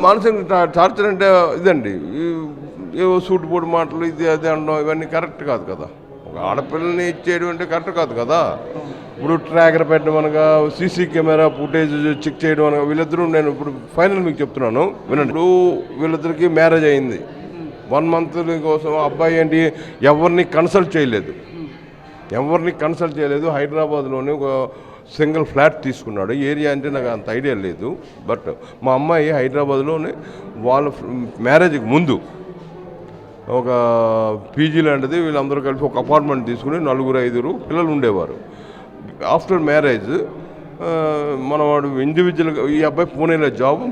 మానసిక టార్చర్ అంటే ఇదండి, ఏవో సూటుపోటు మాటలు ఇది అది అనడం ఇవన్నీ కరెక్ట్ కాదు కదా. ఒక ఆడపిల్లని ఇచ్చేయడం అంటే కరెక్ట్ కాదు కదా. ఇప్పుడు ట్రాకర్ పెట్టడం అనగా, సీసీ కెమెరా ఫుటేజ్ చెక్ చేయడం అనగా, వీళ్ళిద్దరూ నేను ఇప్పుడు ఫైనల్ మీకు చెప్తున్నాను వినండి. ఇప్పుడు వీళ్ళిద్దరికి మ్యారేజ్ అయింది, 1 month కోసం అబ్బాయి ఏంటి ఎవరిని కన్సల్ట్ చేయలేదు, హైదరాబాద్లోనే ఒక సింగిల్ ఫ్లాట్ తీసుకున్నాడు. ఏరియా అంటే నాకు అంత ఐడియా లేదు. బట్ మా అమ్మాయి హైదరాబాద్లోనే వాళ్ళ మ్యారేజ్కి ముందు ఒక పీజీ లాంటిది వీళ్ళందరూ కలిపి ఒక అపార్ట్మెంట్ తీసుకుని 4-5 పిల్లలు ఉండేవారు. ఆఫ్టర్ మ్యారేజ్ మనవాడు ఇండివిజువల్గా, ఈ అబ్బాయి పూణేలో జాబ్,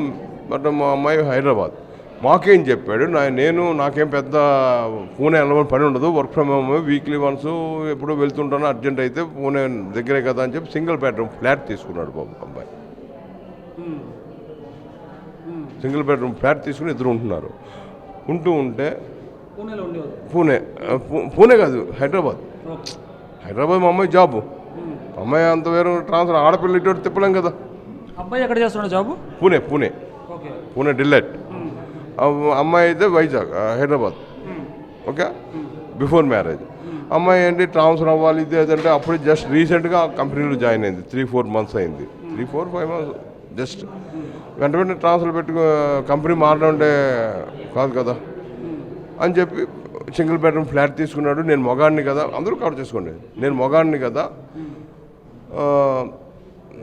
బట్ మా అమ్మాయి హైదరాబాద్. మాకేం చెప్పాడు, నాకేం పెద్ద పూణే వెళ్ళమని పని ఉండదు, work from home, weekly once ఎప్పుడో వెళ్తుంటాను, అర్జెంట్ అయితే పూణే దగ్గరే కదా అని చెప్పి సింగిల్ బెడ్రూమ్ ఫ్లాట్ తీసుకున్నాడు బాబు అబ్బాయి. సింగిల్ బెడ్రూమ్ ఫ్లాట్ తీసుకుని ఇద్దరు ఉంటున్నారు. ఉంటే పూణే కాదు, హైదరాబాద్ మా అమ్మాయి జాబు. అమ్మాయి అంత వేరే ట్రాన్స్ఫర్, ఆడపిల్ల ఇటు తిప్పలేం కదా. అబ్బాయి ఎక్కడ చేస్తున్నాడు జాబు? పూణే డిలైట్. అమ్మాయి అయితే Vizag, Hyderabad. Okay, before marriage. అమ్మాయి ఏంటి ట్రాన్స్ఫర్ అవ్వాలి ఇది అదంటే అప్పుడు జస్ట్ రీసెంట్గా కంపెనీలో జాయిన్ అయింది, 3-4 months అయింది, 3-4-5 months జస్ట్. వెంటనే ట్రాన్స్ఫర్ పెట్టుకు కంపెనీ మారడం అంటే కాదు కదా అని చెప్పి సింగిల్ బెడ్రూమ్ ఫ్లాట్ తీసుకున్నాడు. నేను మొగాడిని కదా, అందరూ కవర్ చేసుకోండి, నేను మొగాడిని కదా,